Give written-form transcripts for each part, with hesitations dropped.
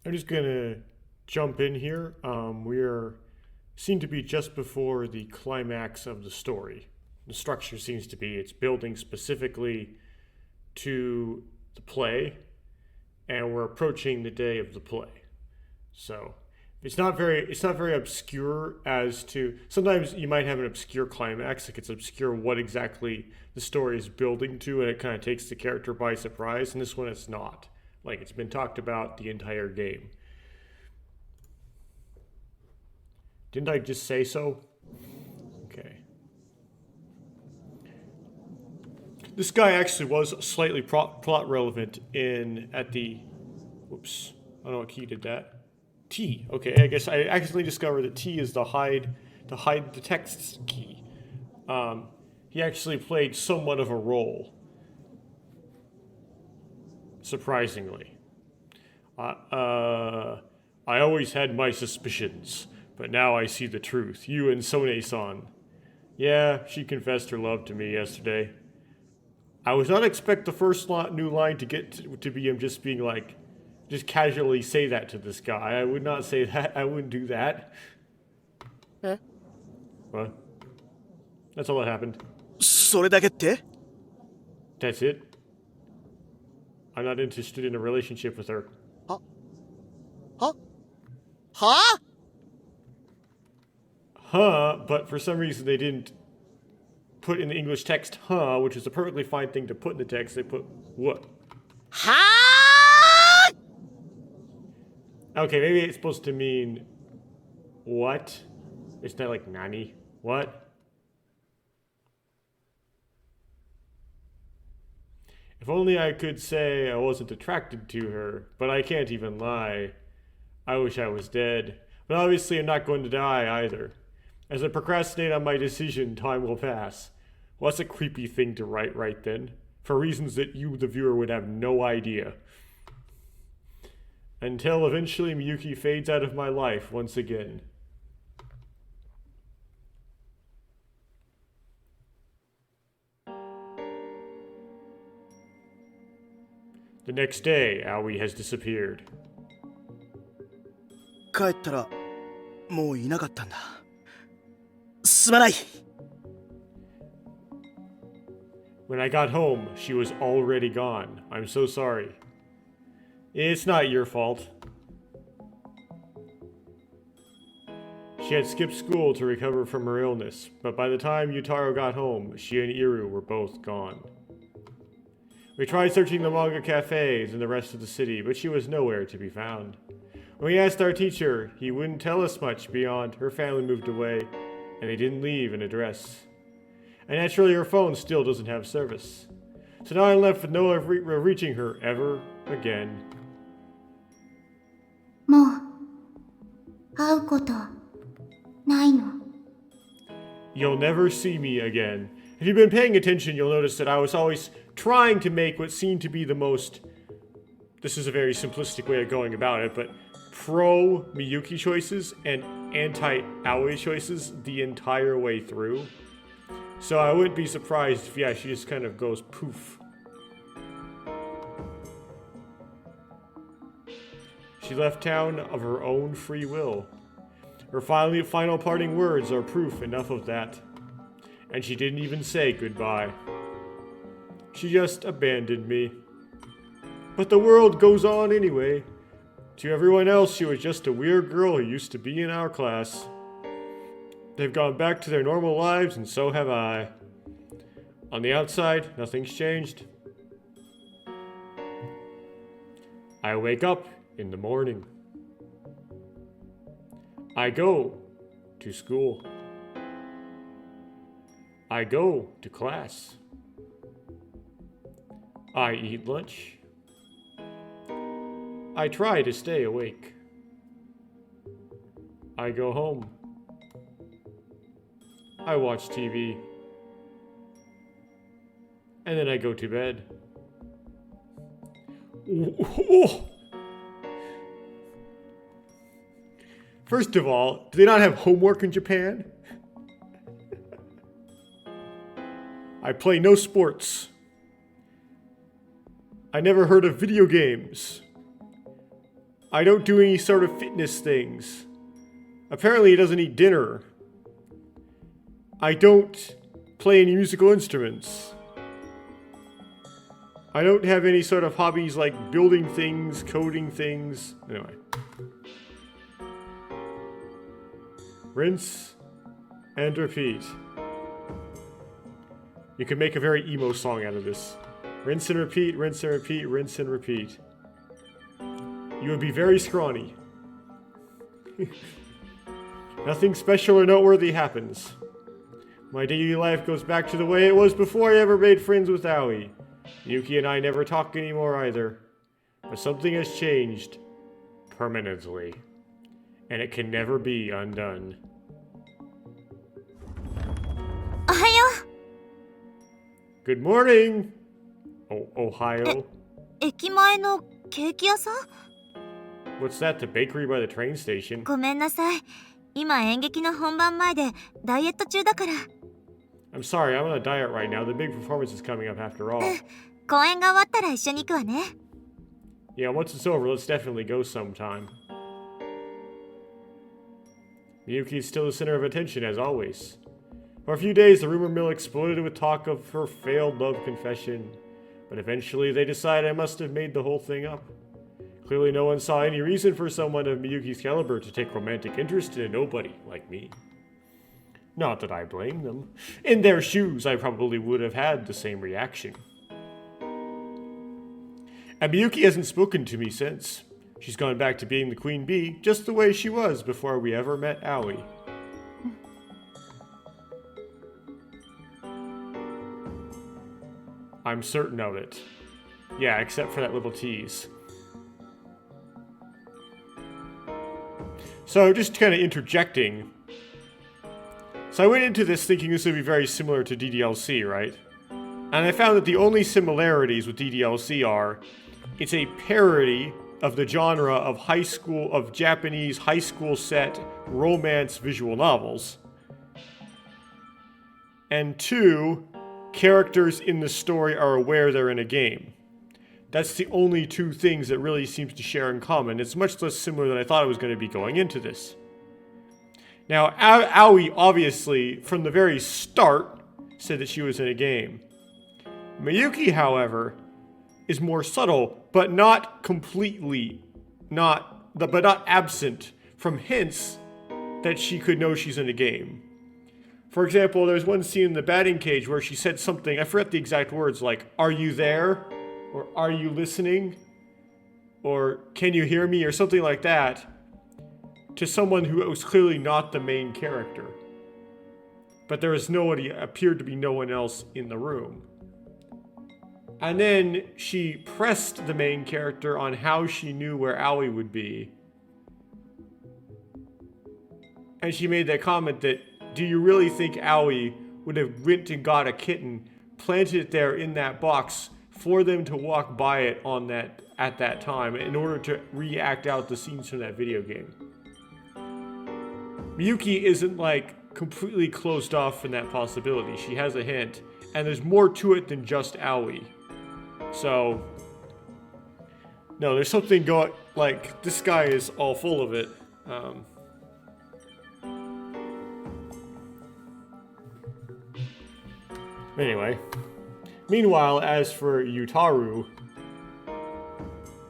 I'm just gonna jump in here. We're seem to be just before the climax of the story. The structure seems to be it's building specifically to the play, and we're approaching the day of the play. So it's not very obscure as to sometimes you might have an obscure climax, like it's obscure what exactly the story is building to, and it kind of takes the character by surprise. And this one it's not. Like it's been talked about the entire game. Didn't I just say so? Okay. This guy actually was slightly plot relevant in at the. Whoops. I don't know what key did that. T. Okay, I guess I accidentally discovered that T is the hide the text key. He actually played somewhat of a role, surprisingly. I always had my suspicions, but now I see the truth. You and Sone-san. Yeah, she confessed her love to me yesterday. I was not expect the first new line to get to be him just being like, just casually say that to this guy. I would not say that. I wouldn't do that. え、 What? That's all that happened. それだけって？ That's it. I'm not interested in a relationship with her. はは Huh, but for some reason they didn't put in the English text huh, which is a perfectly fine thing to put in the text. They put what? は Okay, maybe it's supposed to mean what? It's not like nani. What? If only I could say I wasn't attracted to her, but I can't even lie. I wish I was dead. But obviously I'm not going to die either. As I procrastinate on my decision, time will pass. Well, that's a creepy thing to write right then, for reasons that you, the viewer, would have no idea. Until eventually Miyuki fades out of my life once again. The next day, Aoi has disappeared. 帰ったらもういなかったんだ。すまない。 When I got home, she was already gone. I'm so sorry. It's not your fault. She had skipped school to recover from her illness, but by the time Yutaro got home, she and Iru were both gone. We tried searching the manga cafes and the rest of the city, but she was nowhere to be found. When we asked our teacher, he wouldn't tell us much beyond her family moved away, and they didn't leave an address. And naturally, her phone still doesn't have service. So now I'm left with no way of reaching her ever again. もう会うことないの。 You'll never see me again. If you've been paying attention, you'll notice that I was always trying to make what seemed to be the most. This is a very simplistic way of going about it, but pro Miyuki choices and anti Aoi choices the entire way through. So I wouldn't be surprised if, yeah, she just kind of goes poof. She left town of her own free will. Her final parting words are proof enough of that. And she didn't even say goodbye. She just abandoned me. But the world goes on anyway. To everyone else, she was just a weird girl who used to be in our class. They've gone back to their normal lives, and so have I. On the outside, nothing's changed. I wake up in the morning. I go to school. I go to class. I eat lunch. I try to stay awake. I go home. I watch TV. And then I go to bed. First of all, do they not have homework in Japan? I play no sports. I never heard of video games. I don't do any sort of fitness things. Apparently he doesn't eat dinner. I don't play any musical instruments. I don't have any sort of hobbies like building things, coding things. Anyway. Rinse and repeat. You could make a very emo song out of this. Rinse and repeat, rinse and repeat, rinse and repeat. You would be very scrawny. Nothing special or noteworthy happens. My daily life goes back to the way it was before I ever made friends with Aoi. Yuki and I never talk anymore either. But something has changed. Permanently. And it can never be undone. おはよ Good morning! Ohio. う。駅前のケーキ屋さん？ What's that, the bakery by the train station? ごめんなさい。今演劇の本番前でダイエット中だから。I'm sorry, I'm on a diet right now. The big performance is coming up after all. 公演が終わったら一緒に行くわね。Yeah, once it's over, let's definitely go sometime. Miyuki is still the center of attention, as always. For a few days, the rumor mill exploded with talk of her failed love confession. But eventually, they decided I must have made the whole thing up. Clearly, no one saw any reason for someone of Miyuki's caliber to take romantic interest in a nobody like me. Not that I blame them. In their shoes, I probably would have had the same reaction. And Miyuki hasn't spoken to me since. She's gone back to being the queen bee, just the way she was before we ever met Aoi. I'm certain of it. Yeah, except for that little tease. So, just kind of interjecting. So I went into this thinking this would be very similar to DDLC, right? And I found that the only similarities with DDLC are, it's a parody of the genre of Japanese high school set romance visual novels. And 2, characters in the story are aware they're in a game. That's the only 2 things that really seems to share in common. It's much less similar than I thought it was going to be going into this. Now, Aoi obviously, from the very start, said that she was in a game. Miyuki, however, is more subtle, but not completely, but not absent from hints that she could know she's in a game. For example, there's one scene in the batting cage where she said something, I forget the exact words, like, "Are you there?" Or "Are you listening?" Or "Can you hear me?" or something like that, to someone who was clearly not the main character. But there was appeared to be no one else in the room. And then she pressed the main character on how she knew where Aoi would be. And she made that comment that, do you really think Aoi would have went and got a kitten, planted it there in that box for them to walk by it at that time in order to react out the scenes from that video game? Miyuki isn't like completely closed off from that possibility. She has a hint, and there's more to it than just Aoi. So, no, there's something going, like, this guy is all full of it. Anyway. Meanwhile, as for Yutaru...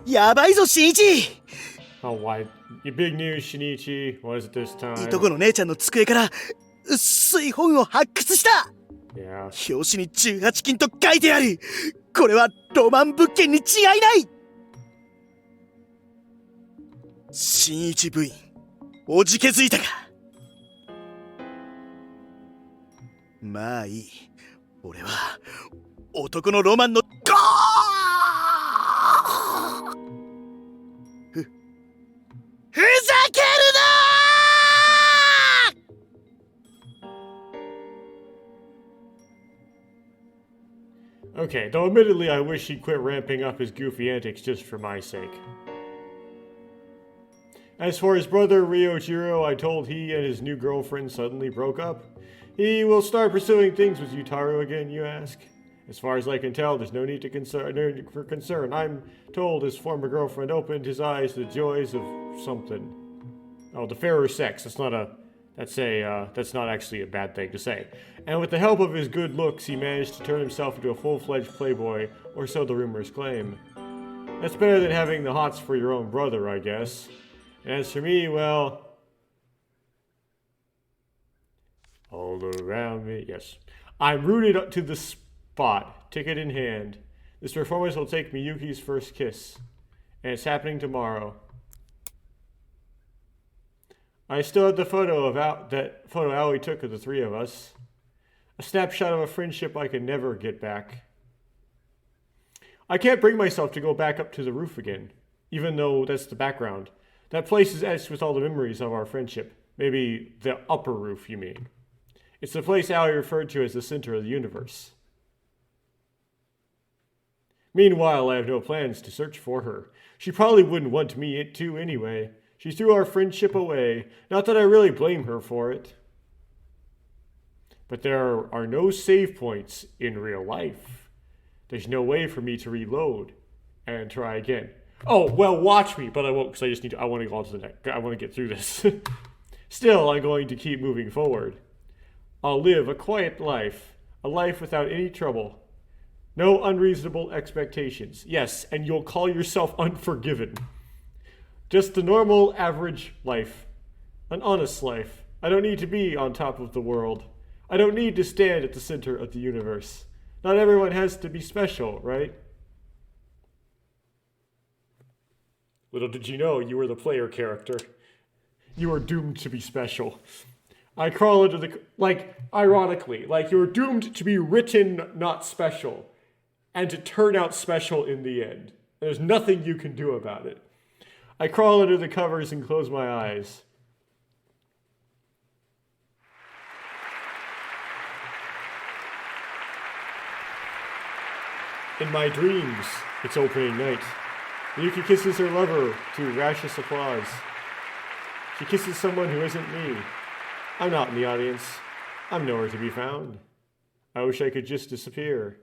やばいぞ新一 Oh, why? Your big news, Shinichi. What is it this い time? とこの姉ちゃんの机から薄い本を発掘した Yeah. 表紙に18金と書いてあるこれはロマン物件に違いない新一部員おじけづいたかまあいい俺は男のロマンのゴーふざけるな Okay, though admittedly I wish he'd quit ramping up his goofy antics just for my sake. As for his brother Ryojiro, I told he and his new girlfriend suddenly broke up. He will start pursuing things with Yutaru again, you ask? As far as I can tell, there's no need for concern. I'm told his former girlfriend opened his eyes to the joys of something. Oh, the fairer sex. That's not actually a bad thing to say. And with the help of his good looks, he managed to turn himself into a full-fledged playboy, or so the rumors claim. That's better than having the hots for your own brother, I guess. And as for me, well... all around me, yes. I'm rooted up to the spot, ticket in hand. This performance will take Miyuki's first kiss. And it's happening tomorrow. I still have the photo of that photo Aoi took of the three of us. A snapshot of a friendship I could never get back. I can't bring myself to go back up to the roof again, even though that's the background. That place is etched with all the memories of our friendship. Maybe the upper roof, you mean. It's the place Aoi referred to as the center of the universe. Meanwhile, I have no plans to search for her. She probably wouldn't want me to anyway. She threw our friendship away. Not that I really blame her for it. But there are no save points in real life. There's no way for me to reload and try again. Oh, well, watch me, but I won't because I want to go on to the next. I want to get through this. Still, I'm going to keep moving forward. I'll live a quiet life, a life without any trouble. No unreasonable expectations. Yes, and you'll call yourself unforgiven. Just the normal, average life. An honest life. I don't need to be on top of the world. I don't need to stand at the center of the universe. Not everyone has to be special, right? Little did you know you were the player character. You are doomed to be special. I crawl into the... ironically, you're doomed to be written not special. And to turn out special in the end. There's nothing you can do about it. I crawl under the covers and close my eyes. In my dreams, it's opening night. Miyuki kisses her lover to raucous applause. She kisses someone who isn't me. I'm not in the audience. I'm nowhere to be found. I wish I could just disappear.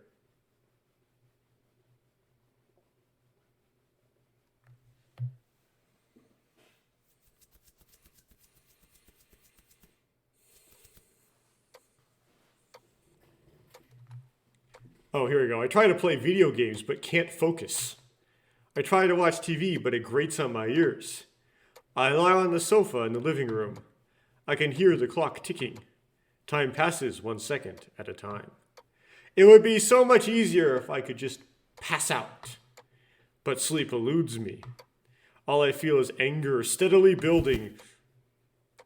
Oh, here we go. I try to play video games, but can't focus. I try to watch TV, but it grates on my ears. I lie on the sofa in the living room. I can hear the clock ticking. Time passes 1 second at a time. It would be so much easier if I could just pass out. But sleep eludes me. All I feel is anger steadily building.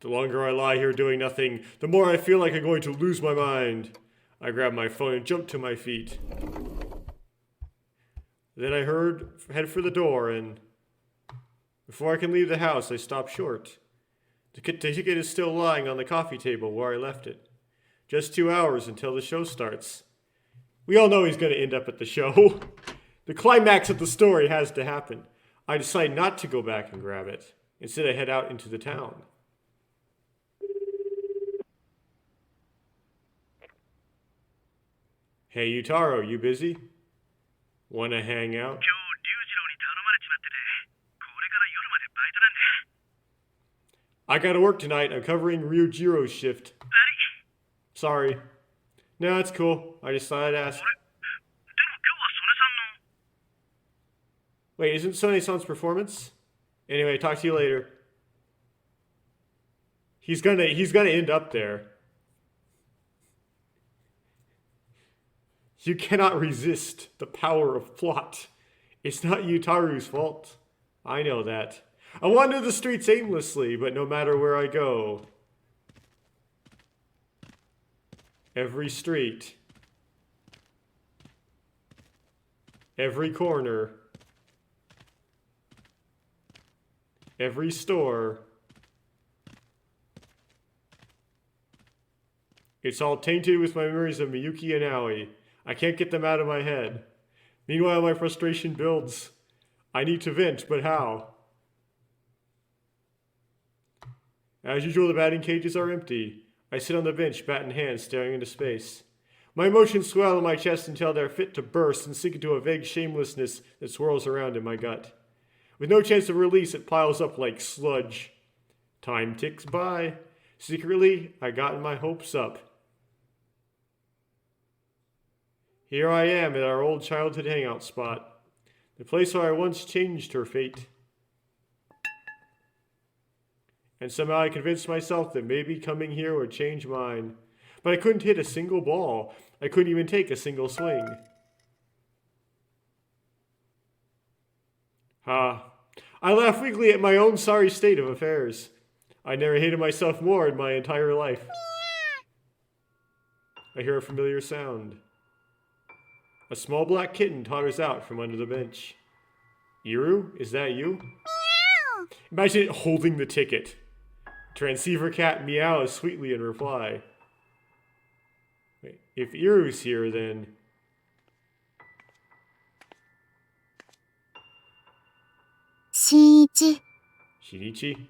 The longer I lie here doing nothing, the more I feel like I'm going to lose my mind. I grab my phone and jump to my feet. Then I head for the door, and before I can leave the house, I stop short. The ticket is still lying on the coffee table where I left it. Just 2 hours until the show starts. We all know he's going to end up at the show. The climax of the story has to happen. I decide not to go back and grab it. Instead, I head out into the town. Hey, Yutaro, you busy? Wanna hang out? I gotta work tonight. I'm covering Ryujiro's shift. Sorry. No, it's cool. I just thought I'd ask. Wait, isn't Sone-san's performance? Anyway, talk to you later. He's gonna end up there. You cannot resist the power of plot. It's not Yutaru's fault. I know that. I wander the streets aimlessly, but no matter where I go, every street, every corner, every store, it's all tainted with my memories of Miyuki and Aoi. I can't get them out of my head. Meanwhile, my frustration builds. I need to vent, but how? As usual, the batting cages are empty. I sit on the bench, bat in hand, staring into space. My emotions swell in my chest until they're fit to burst and sink into a vague shamelessness that swirls around in my gut. With no chance of release, it piles up like sludge. Time ticks by. Secretly, I gotten my hopes up. Here I am at our old childhood hangout spot, the place where I once changed her fate. And somehow I convinced myself that maybe coming here would change mine. But I couldn't hit a single ball. I couldn't even take a single swing. I laugh weakly at my own sorry state of affairs. I never hated myself more in my entire life. I hear a familiar sound. A small black kitten totters out from under the bench. Iru, is that you? Imagine it holding the ticket. Transceiver cat meows sweetly in reply. Wait, if Iru's here, then... Shinichi, Shinichi?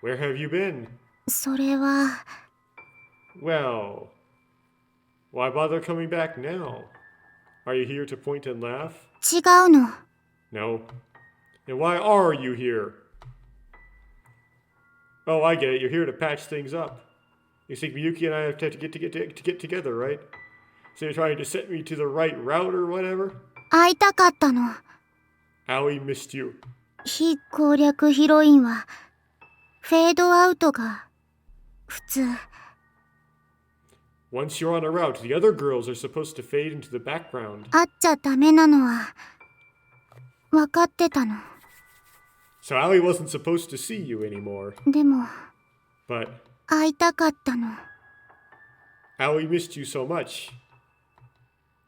Where have you been? それは Well... Why bother coming back now? Are you here to point and laugh? 違うの。 No. Then why are you here? Oh, I get it. You're here to patch things up. You think Miyuki and I have to get together, right? So you're trying to set me to the right route or whatever? 会いたかったの。 Aoi missed you. 非攻略ヒロインはフェードアウトが普通。 Once you're on a route, the other girls are supposed to fade into the background. 会っちゃダメなのは分かってたの。 So Aoi wasn't supposed to see you anymore. でも But 会いたかったの。 Aoi missed you so much.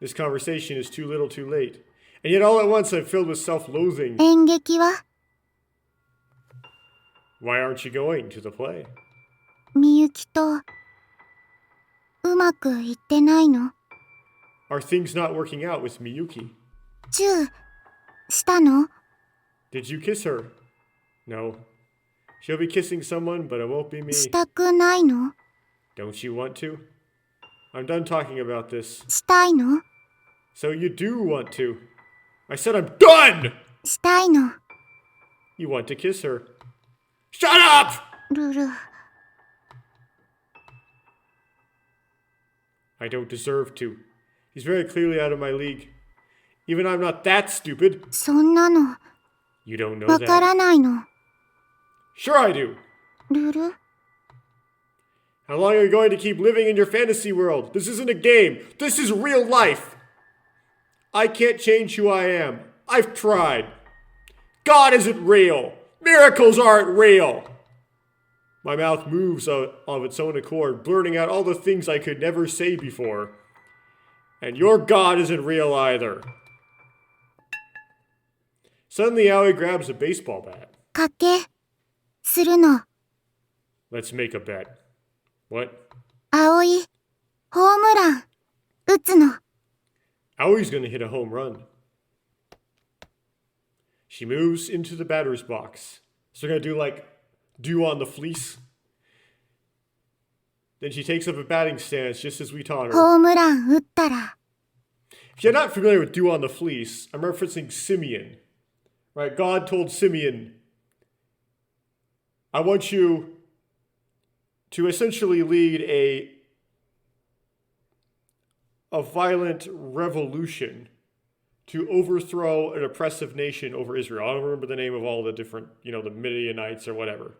This conversation is too little too late. And yet all at once I'm filled with self-loathing. 演劇は Why aren't you going to the play? みゆきとうまくいってないの？ Are things not working out with Miyuki? チューしたの？ Did you kiss her? No. She'll be kissing someone, but it won't be me. したくないの？ Don't you want to? I'm done talking about this. したいの？ So you do want to. I said I'm done! したいの。 You want to kiss her. Shut up! ルル、 I don't deserve to. He's very clearly out of my league. Even I'm not that stupid. そんなの You don't know わか that. らないの。 Sure I do. ルル、 How long are you going to keep living in your fantasy world? This isn't a game. This is real life. I can't change who I am. I've tried. God isn't real. Miracles aren't real. My mouth moves of its own accord, blurting out all the things I could never say before. And your God isn't real either. Suddenly, Aoi grabs a baseball bat. 賭けするの。 Let's make a bet. What? 葵、ホームラン打つの。 Aoi's gonna hit a home run. She moves into the batter's box. So they're gonna do like dew on the fleece. Then she takes up a batting stance just as we taught her. ホームラン打ったら If you're not familiar with dew on the fleece, I'm referencing Simeon. Right? God told Simeon, I want you to essentially lead a violent revolution to overthrow an oppressive nation over Israel. I don't remember the name of all the different, the Midianites or whatever.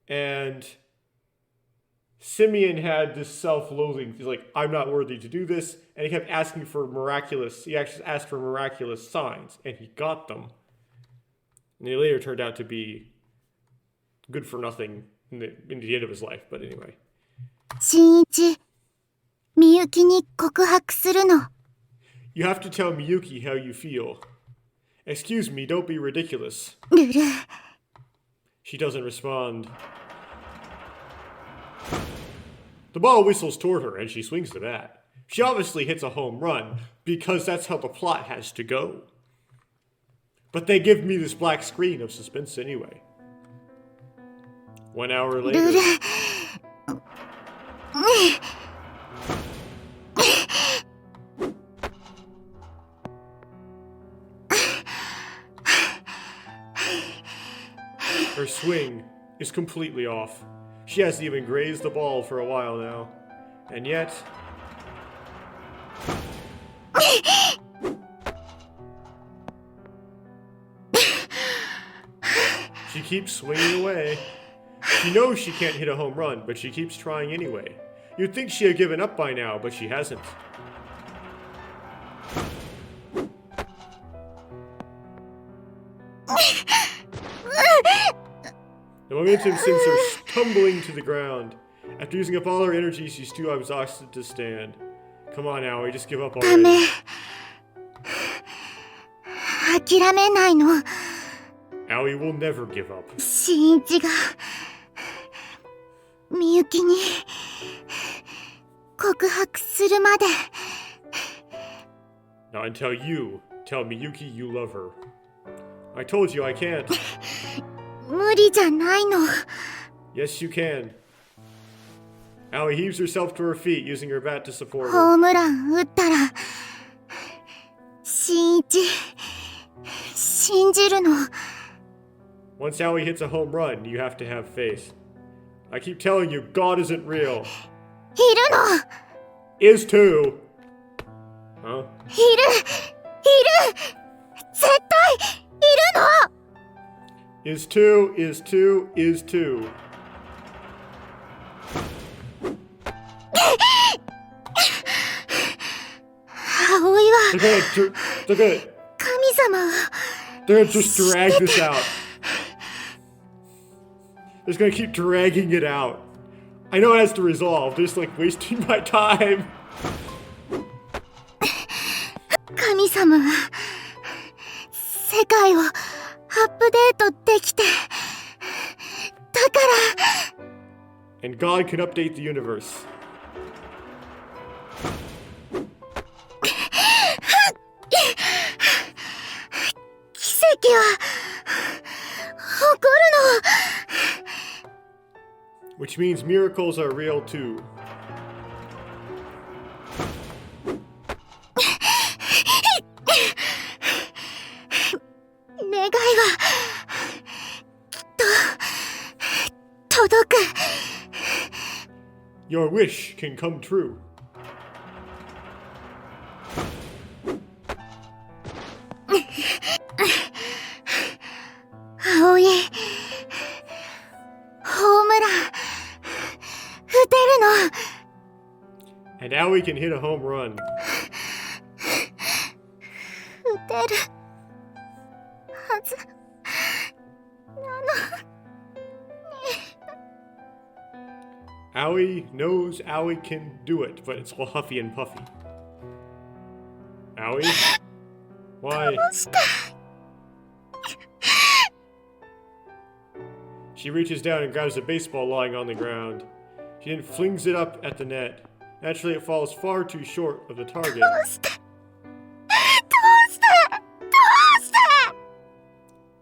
And Simeon had this self-loathing. He's like, I'm not worthy to do this. And he kept asking for he actually asked for miraculous signs, and he got them. And they later turned out to be good for nothing in the end of his life. But anyway. 新一、みゆきに告白するの。 You have to tell Miyuki how you feel. Excuse me, don't be ridiculous. ルル、 She doesn't respond. The ball whistles toward her, and she swings the bat. She obviously hits a home run, because that's how the plot has to go. But they give me this black screen of suspense anyway. 1 hour later... ルル。Her swing is completely off. She hasn't even grazed the ball for a while now. And yet... she keeps swinging away. She knows she can't hit a home run, but she keeps trying anyway. You'd think she had given up by now, but she hasn't. The momentum sends her tumbling to the ground. After using up all her energy, she's too exhausted to stand. Come on, Aoi, just give up ダ already. メ。諦めないの。 Aoi will never give up. 新一が、みゆきに、告白するまで。 Not until you tell Miyuki you love her. I told you I can't. 無理じゃないの。 Yes, you can. Aoi heaves herself to her feet, using her bat to support ホ her. ームラン打ったら、新一、信じるの。 Once Aoi hits a home run, you have to have faith. I keep telling you, God isn't real. いるの。 Is too. Huh? いる絶対いるの。 Is too, is too, is too. 葵は They're gonna, 神様を they're gonna just drag this out. They're just gonna keep dragging it out. I know it has to resolve, they're just like wasting my time. 神様は世界をアップデートできてだから And God can update the universe. 奇跡は起こる Which means miracles are real too. の願いはきっと届く Your wish can come true. 葵ホームラン打てるの And Aoi can hit a home run. 打てるはず Aoi knows Aoi can do it, but it's all huffy and puffy. Aoi? Why? して She reaches down and grabs a baseball lying on the ground. She then flings it up at the net. Naturally, it falls far too short of the target. どうしてどうして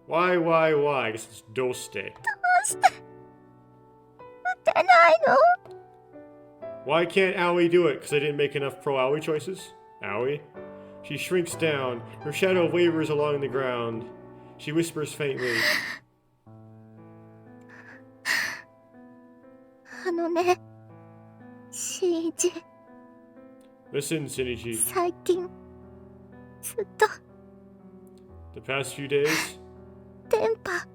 Why? I guess it's doste. 打てないの Why can't Aoi do it? Because I didn't make enough pro Aoi choices? Aoi? She shrinks down. Her shadow wavers along the ground. She whispers faintly. あのね新一 Listen, Shinichi. 最近ずっと The past few days, 電波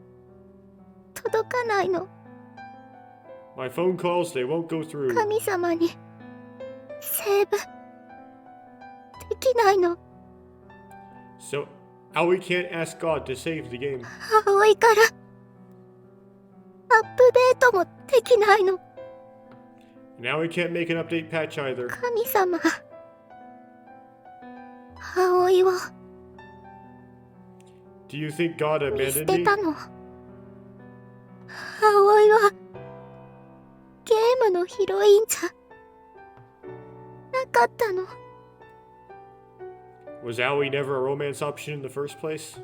届かないの my phone calls, they won't go through. 神様にセーブできないの So, Aoi can't ask God to save the game. 葵からアップデートもできないの Now we can't make an update patch either. 神様葵を Do you think God 見捨 abandoned て me? たの葵はゲームのヒロインじゃなかったの Was Aoi never a romance option in the first place?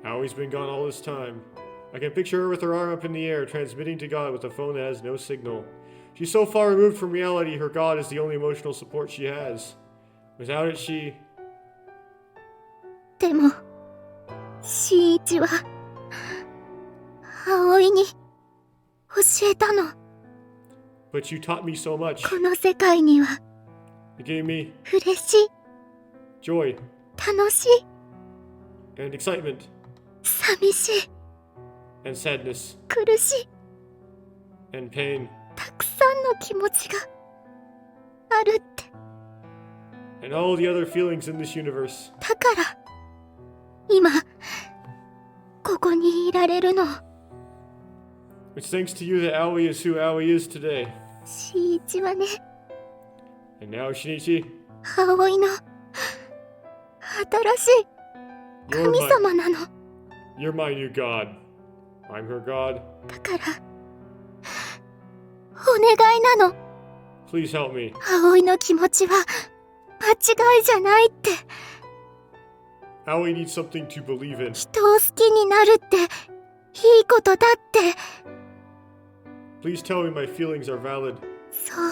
Aoi's been gone all this time. I can picture her with her arm up in the air, transmitting to God with a phone that has no signal. She's so far removed from reality, her God is the only emotional support she has. Without it, she... でも新一は葵に教えたの。 But you taught me so much. この世界には You gave me 嬉しい、 joy 楽しい、 and excitement 寂しい、 and sadness 苦しい、 and pain たくさんの気持ちがあるって。 and all the other feelings in this universe. だから今ここにいられるの。 It's thanks to you that Aoi is who Aoi is today. 新一はね、 And now, Shinichi, 葵の新しい 神様なの。 you're my new god. I'm her god. だからお願いなの。 Please help me. 葵の気持ちは間違いじゃないって。 Aoi needs something to believe in. 人を好きになるっていいことだって。 Please tell me my feelings are valid. そう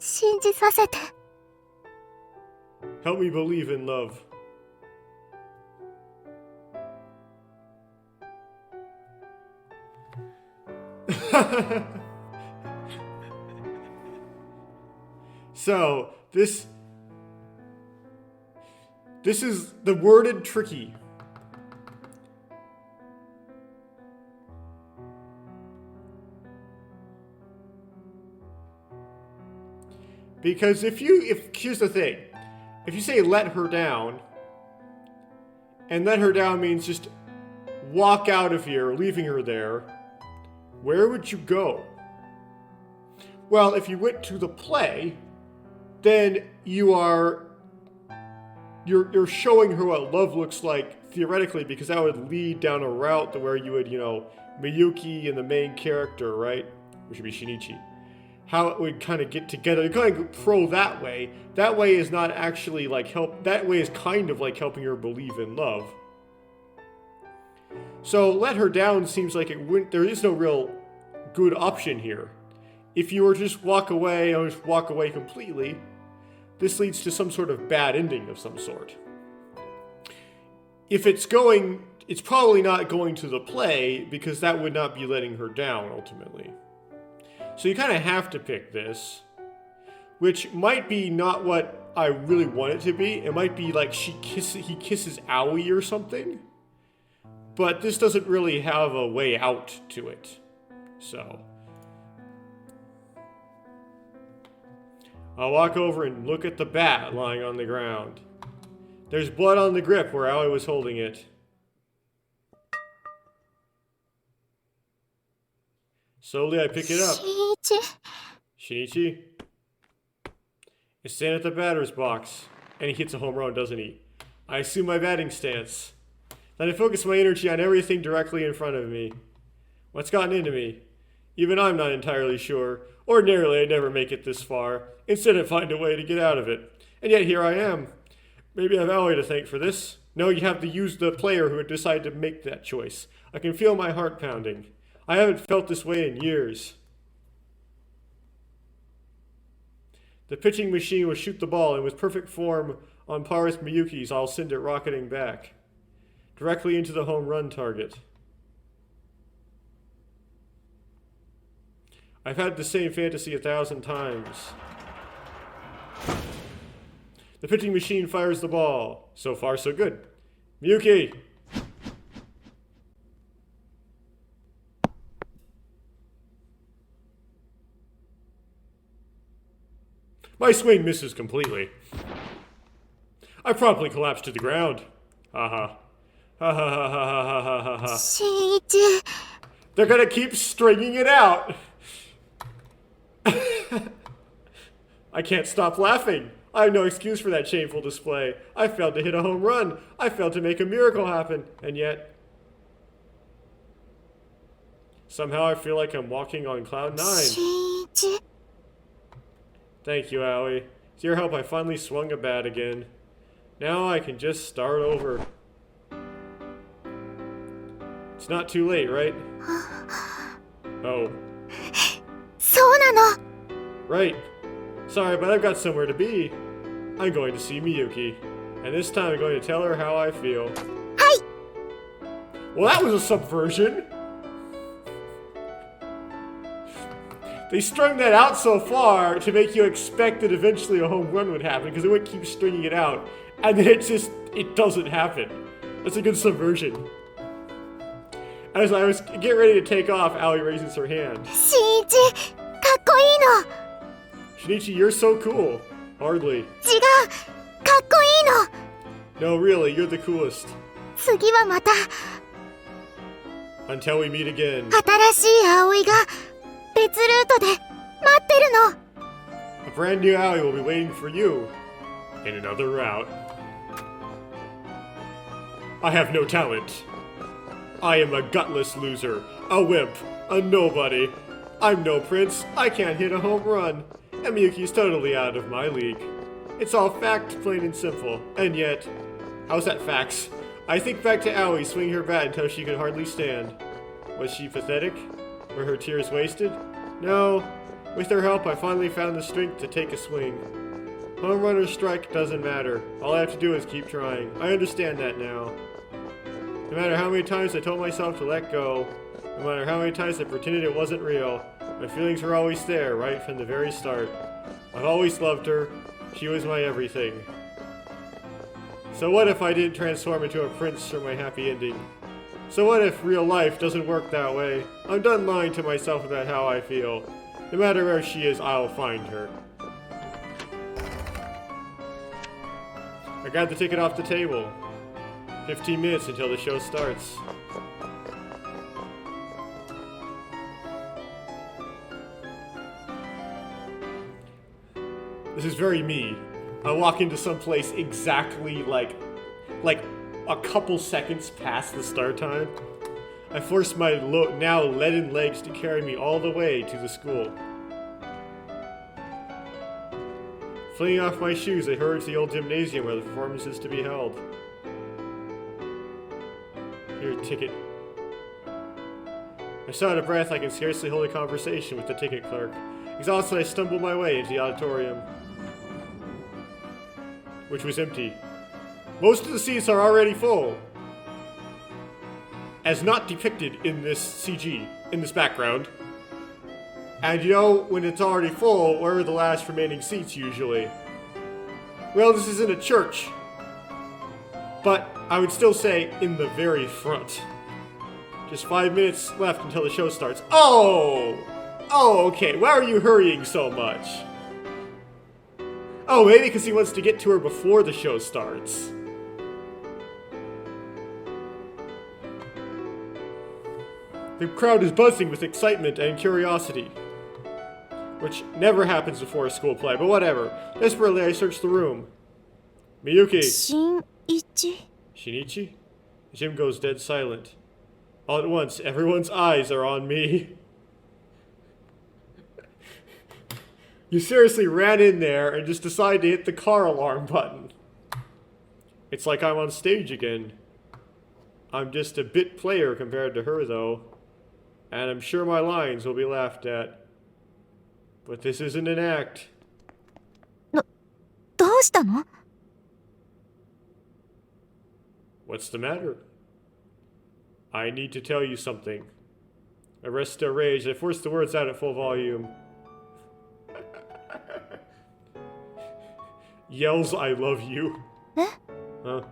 信じさせて。 Help me believe in love. So, this is the worded tricky. Because here's the thing. If you say let her down, and let her down means just walk out of here, leaving her there, where would you go? Well, if you went to the play, then you're showing her what love looks like theoretically, because that would lead down a route to where you would, Miyuki and the main character, right? Which would be Shinichi. How it would kind of get together. You kind of pro that way. That way is not actually like help. That way is kind of like helping her believe in love. So let her down seems like it wouldn't. There is no real good option here. If you were to just walk away or just walk away completely, this leads to some sort of bad ending of some sort. If it's probably not going to the play, because that would not be letting her down ultimately. So you kind of have to pick this, which might be not what I really want it to be. It might be like he kisses Aoi or something. But this doesn't really have a way out to it. So I'll walk over and look at the bat lying on the ground. There's blood on the grip where Aoi was holding it. Slowly I pick it up. Shinichi? I stand at the batter's box, and he hits a home run, doesn't he? I assume my batting stance. Then I focus my energy on everything directly in front of me. What's gotten into me? Even I'm not entirely sure. Ordinarily, I'd never make it this far. Instead, I'd find a way to get out of it. And yet here I am. Maybe I have Aoi to thank for this. No, you have to use the player who would decide to make that choice. I can feel my heart pounding. I haven't felt this way in years. The pitching machine will shoot the ball, and with perfect form on par with Miyuki's, I'll send it rocketing back. Directly into the home run target. I've had the same fantasy 1,000 times. The pitching machine fires the ball. So far, so good. Miyuki! My swing misses completely. I promptly collapse to the ground. Ha ha. Ha ha ha ha ha ha ha ha. Shinichi. They're gonna keep stringing it out. I can't stop laughing. I have no excuse for that shameful display. I failed to hit a home run. I failed to make a miracle happen. And yet, somehow I feel like I'm walking on cloud 9. Shinichi. Thank you, Aoi. With your help, I finally swung a bat again. Now I can just start over. It's not too late, right? Oh. そうなの。 Right. Sorry, but I've got somewhere to be. I'm going to see Miyuki. And this time I'm going to tell her how I feel. はい。Well, that was a subversion. They strung that out so far to make you expect that eventually a home run would happen, because they would keep stringing it out, and then it doesn't happen. That's a good subversion. As I was getting ready to take off, Aoi raises her hand. 新一、かっこいいの。 Shinichi, you're so cool. Hardly. 違う、かっこいいの。 No, really, you're the coolest. 次はまた Until we meet again. 新しい葵が別ルートで待ってるの。 A brand new Aoi will be waiting for you in another route. I have no talent. I am a gutless loser, a wimp, a nobody. I'm no prince, I can't hit a home run, and Miyuki's totally out of my league. It's all fact, plain and simple, and yet... How's that facts? I think back to Aoi swinging her bat until she could hardly stand. Was she pathetic? Were her tears wasted? No. With her help, I finally found the strength to take a swing. Home run or strike doesn't matter. All I have to do is keep trying. I understand that now. No matter how many times I told myself to let go, no matter how many times I pretended it wasn't real, my feelings were always there, right from the very start. I've always loved her. She was my everything. So what if I didn't transform into a prince for my happy ending? So what if real life doesn't work that way? I'm done lying to myself about how I feel. No matter where she is, I'll find her. I got the ticket off the table. 15 minutes until the show starts. This is very me. I walk into some place exactly like a couple seconds past the start time. I force my now leaden legs to carry me all the way to the school. Flinging off my shoes, I hurry to the old gymnasium where the performance is to be held. Here, ticket. I so out of breath I can scarcely hold a conversation with the ticket clerk. Exhausted, I stumble my way into the auditorium, which was empty. Most of the seats are already full, as not depicted in this CG, in this background. And you know, when it's already full, where are the last remaining seats usually? Well, this isn't a church, but I would still say in the very front. Just 5 minutes left until the show starts. Oh, okay, why are you hurrying so much? Oh, maybe because he wants to get to her before the show starts. The crowd is buzzing with excitement and curiosity, which never happens before a school play, but whatever. Desperately, I search the room. Miyuki. 新一。 Shinichi? Jim goes dead silent. All at once, everyone's eyes are on me. You seriously ran in there and just decided to hit the car alarm button. It's like I'm on stage again. I'm just a bit player compared to her, though. And I'm sure my lines will be laughed at. But this isn't an act. どうしたの？ What's the matter? I need to tell you something. Arrest their rage. I force the words out at full volume. Yells, I love you. え？ Huh?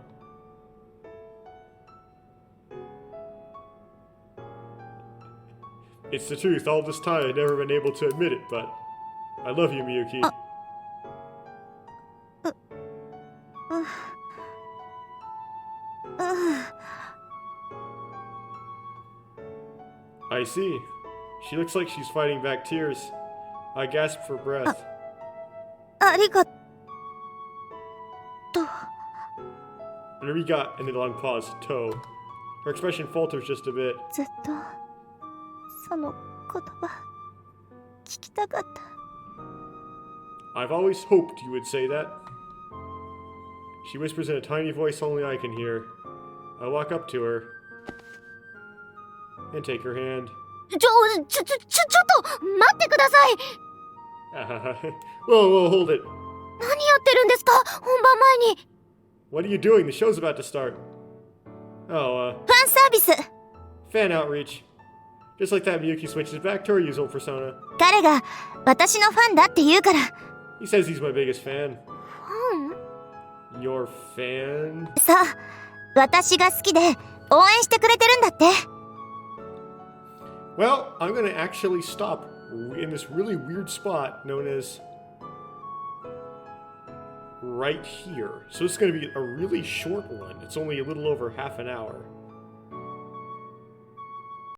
It's the truth. All this time I've never been able to admit it, but I love you, Miyuki. I see. She looks like she's fighting back tears. I gasp for breath. ありがとう。 Ariga, and a long pause. Toe. Her expression falters just a bit. ずっとその言葉聞きたかった。 I've always hoped you would say that. She whispers in a tiny voice only I can hear. I walk up to her and take her hand. ちょっと待ってください。 Whoa, hold it. 何やってるんですか？本番前に。 What are you doing? The show's about to start. Oh, ファンサービス。 fan outreach. Just like that, Miyuki switches back to her usual persona. 彼が私のファンだって言うから。 He says he's my biggest fan. ファン？ Your fan? そう。私が好きで応援してくれてるんだって。 Well, I'm gonna actually stop in this really weird spot known as right here. So it's gonna be a really short one. It's only a little over half an hour.